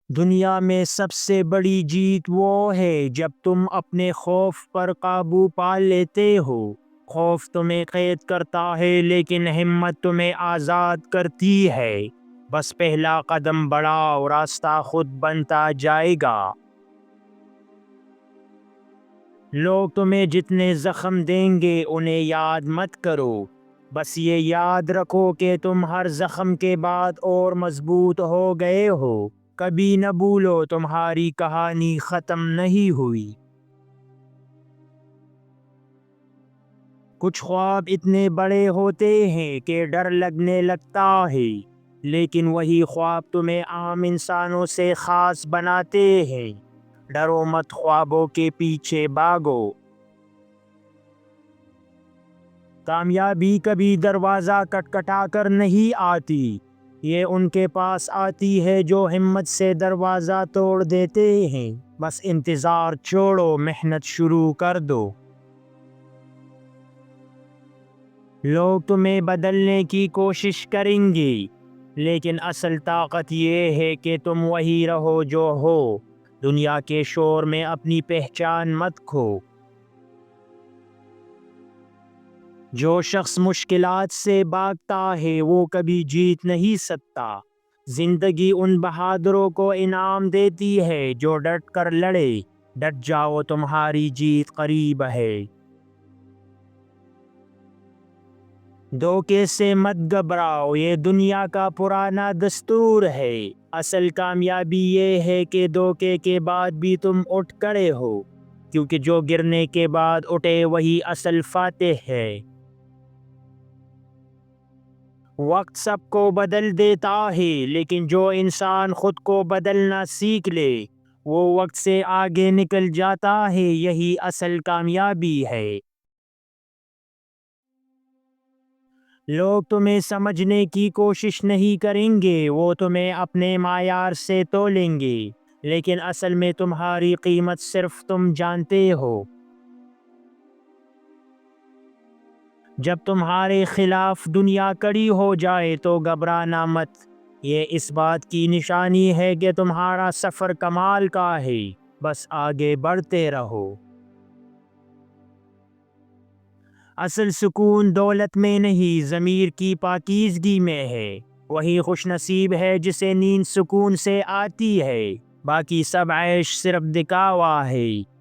دنیا میں سب سے بڑی جیت وہ ہے جب تم اپنے خوف پر قابو پا لیتے ہو۔ خوف تمہیں قید کرتا ہے لیکن ہمت تمہیں آزاد کرتی ہے۔ بس پہلا قدم بڑھاؤ، راستہ خود بنتا جائے گا۔ لوگ تمہیں جتنے زخم دیں گے انہیں یاد مت کرو۔ بس یہ یاد رکھو کہ تم ہر زخم کے بعد اور مضبوط ہو گئے ہو۔ کبھی نہ بھولو تمہاری کہانی ختم نہیں ہوئی۔ کچھ خواب اتنے بڑے ہوتے ہیں کہ ڈر لگنے لگتا ہے، لیکن وہی خواب تمہیں عام انسانوں سے خاص بناتے ہیں۔ ڈرو مت، خوابوں کے پیچھے بھاگو۔ کامیابی کبھی دروازہ کٹکھٹا کر نہیں آتی، یہ ان کے پاس آتی ہے جو ہمت سے دروازہ توڑ دیتے ہیں۔ بس انتظار چھوڑو، محنت شروع کر دو۔ لوگ تمہیں بدلنے کی کوشش کریں گے، لیکن اصل طاقت یہ ہے کہ تم وہی رہو جو ہو۔ دنیا کے شور میں اپنی پہچان مت کھو۔ جو شخص مشکلات سے بھاگتا ہے وہ کبھی جیت نہیں سکتا۔ زندگی ان بہادروں کو انعام دیتی ہے جو ڈٹ کر لڑے۔ ڈٹ جاؤ، تمہاری جیت قریب ہے۔ دھوکے سے مت گھبراؤ، یہ دنیا کا پرانا دستور ہے۔ اصل کامیابی یہ ہے کہ دھوکے کے بعد بھی تم اٹھ کھڑے ہو، کیونکہ جو گرنے کے بعد اٹھے وہی اصل فاتح ہے۔ وقت سب کو بدل دیتا ہے، لیکن جو انسان خود کو بدلنا سیکھ لے وہ وقت سے آگے نکل جاتا ہے۔ یہی اصل کامیابی ہے۔ لوگ تمہیں سمجھنے کی کوشش نہیں کریں گے، وہ تمہیں اپنے معیار سے تولیں گے، لیکن اصل میں تمہاری قیمت صرف تم جانتے ہو۔ جب تمہارے خلاف دنیا کڑی ہو جائے تو گھبرانا مت، یہ اس بات کی نشانی ہے کہ تمہارا سفر کمال کا ہے۔ بس آگے بڑھتے رہو۔ اصل سکون دولت میں نہیں، ضمیر کی پاکیزگی میں ہے۔ وہی خوش نصیب ہے جسے نیند سکون سے آتی ہے، باقی سب عیش صرف دکھاوا ہے۔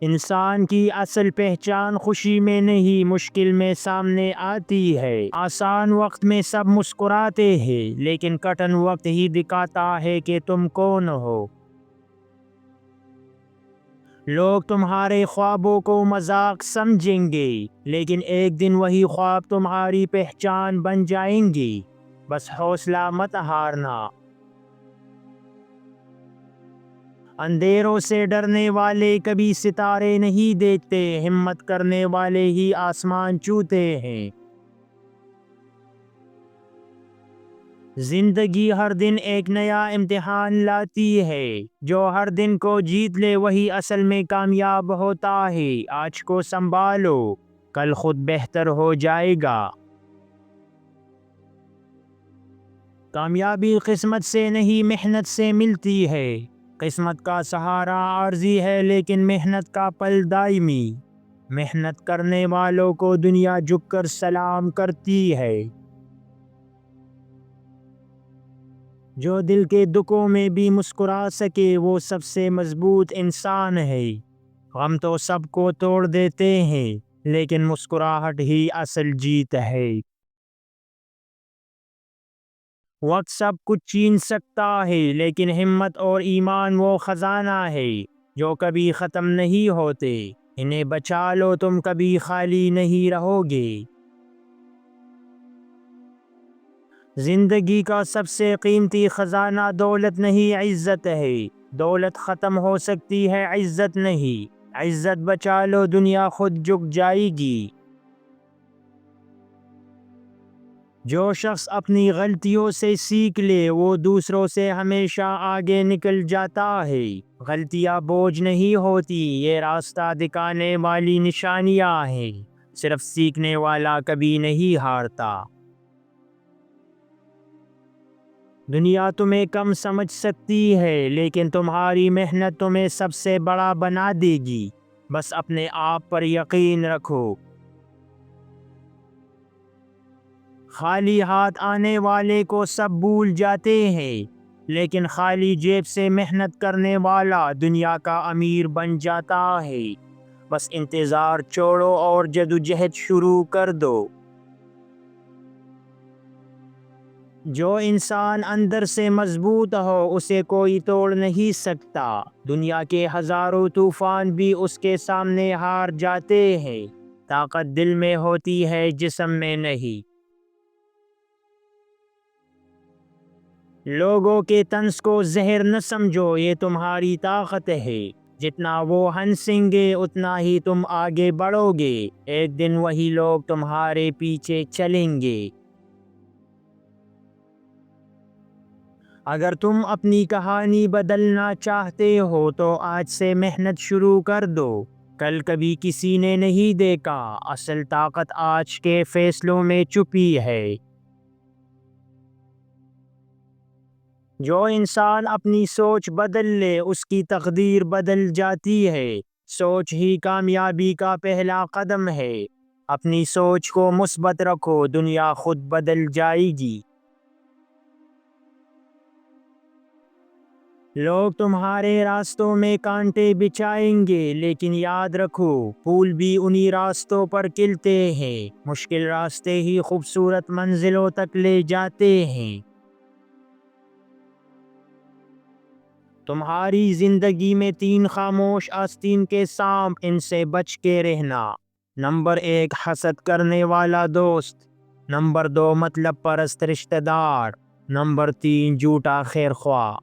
انسان کی اصل پہچان خوشی میں نہیں، مشکل میں سامنے آتی ہے۔ آسان وقت میں سب مسکراتے ہیں، لیکن کٹھن وقت ہی دکھاتا ہے کہ تم کون ہو۔ لوگ تمہارے خوابوں کو مذاق سمجھیں گے، لیکن ایک دن وہی خواب تمہاری پہچان بن جائیں گی۔ بس حوصلہ مت ہارنا۔ اندھیروں سے ڈرنے والے کبھی ستارے نہیں دیکھتے، ہمت کرنے والے ہی آسمان چھوتے ہیں۔ زندگی ہر دن ایک نیا امتحان لاتی ہے، جو ہر دن کو جیت لے وہی اصل میں کامیاب ہوتا ہے۔ آج کو سنبھالو، کل خود بہتر ہو جائے گا۔ کامیابی قسمت سے نہیں محنت سے ملتی ہے۔ قسمت کا سہارا عارضی ہے لیکن محنت کا پل دائمی۔ محنت کرنے والوں کو دنیا جھک کر سلام کرتی ہے۔ جو دل کے دکھوں میں بھی مسکرا سکے وہ سب سے مضبوط انسان ہے۔ غم تو سب کو توڑ دیتے ہیں، لیکن مسکراہٹ ہی اصل جیت ہے۔ وقت سب کچھ چھین سکتا ہے، لیکن ہمت اور ایمان وہ خزانہ ہے جو کبھی ختم نہیں ہوتے۔ انہیں بچا لو، تم کبھی خالی نہیں رہو گے۔ زندگی کا سب سے قیمتی خزانہ دولت نہیں، عزت ہے۔ دولت ختم ہو سکتی ہے، عزت نہیں۔ عزت بچا لو، دنیا خود جھک جائے گی۔ جو شخص اپنی غلطیوں سے سیکھ لے وہ دوسروں سے ہمیشہ آگے نکل جاتا ہے۔ غلطیاں بوجھ نہیں ہوتی، یہ راستہ دکھانے والی نشانیاں ہیں۔ صرف سیکھنے والا کبھی نہیں ہارتا۔ دنیا تمہیں کم سمجھ سکتی ہے لیکن تمہاری محنت تمہیں سب سے بڑا بنا دے گی۔ بس اپنے آپ پر یقین رکھو۔ خالی ہاتھ آنے والے کو سب بھول جاتے ہیں، لیکن خالی جیب سے محنت کرنے والا دنیا کا امیر بن جاتا ہے۔ بس انتظار چھوڑو اور جدوجہد شروع کر دو۔ جو انسان اندر سے مضبوط ہو اسے کوئی توڑ نہیں سکتا۔ دنیا کے ہزاروں طوفان بھی اس کے سامنے ہار جاتے ہیں۔ طاقت دل میں ہوتی ہے، جسم میں نہیں۔ لوگوں کے طنز کو زہر نہ سمجھو، یہ تمہاری طاقت ہے۔ جتنا وہ ہنسیں گے اتنا ہی تم آگے بڑھو گے۔ ایک دن وہی لوگ تمہارے پیچھے چلیں گے۔ اگر تم اپنی کہانی بدلنا چاہتے ہو تو آج سے محنت شروع کر دو۔ کل کبھی کسی نے نہیں دیکھا، اصل طاقت آج کے فیصلوں میں چھپی ہے۔ جو انسان اپنی سوچ بدل لے اس کی تقدیر بدل جاتی ہے۔ سوچ ہی کامیابی کا پہلا قدم ہے۔ اپنی سوچ کو مثبت رکھو، دنیا خود بدل جائے گی۔ لوگ تمہارے راستوں میں کانٹے بچھائیں گے، لیکن یاد رکھو پھول بھی انہی راستوں پر کھلتے ہیں۔ مشکل راستے ہی خوبصورت منزلوں تک لے جاتے ہیں۔ تمہاری زندگی میں 3 خاموش آستین کے سانپ، ان سے بچ کے رہنا۔ نمبر 1، حسد کرنے والا دوست۔ نمبر 2، مطلب پرست رشتہ دار۔ نمبر 3، جھوٹا خیر خواہ۔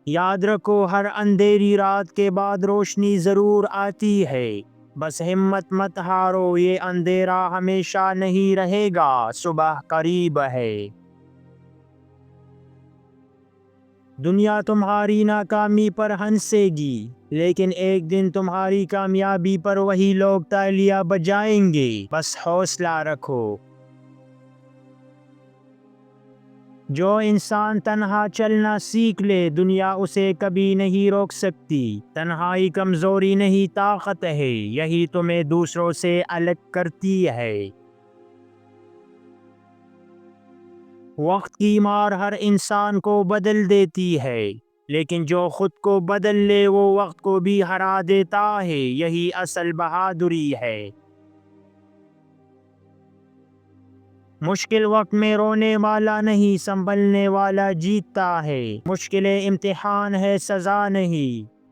یاد رکھو ہر اندھیری رات کے بعد روشنی ضرور آتی ہے۔ بس ہمت مت ہارو، یہ اندھیرا ہمیشہ نہیں رہے گا، صبح قریب ہے۔ دنیا تمہاری ناکامی پر ہنسے گی، لیکن ایک دن تمہاری کامیابی پر وہی لوگ تالیاں بجائیں گے۔ بس حوصلہ رکھو۔ جو انسان تنہا چلنا سیکھ لے دنیا اسے کبھی نہیں روک سکتی۔ تنہائی کمزوری نہیں طاقت ہے، یہی تمہیں دوسروں سے الگ کرتی ہے۔ وقت کی مار ہر انسان کو بدل دیتی ہے، لیکن جو خود کو بدل لے وہ وقت کو بھی ہرا دیتا ہے۔ یہی اصل بہادری ہے۔ مشکل وقت میں رونے والا نہیں، سنبھلنے والا جیتتا ہے۔ مشکلیں امتحان ہے، سزا نہیں۔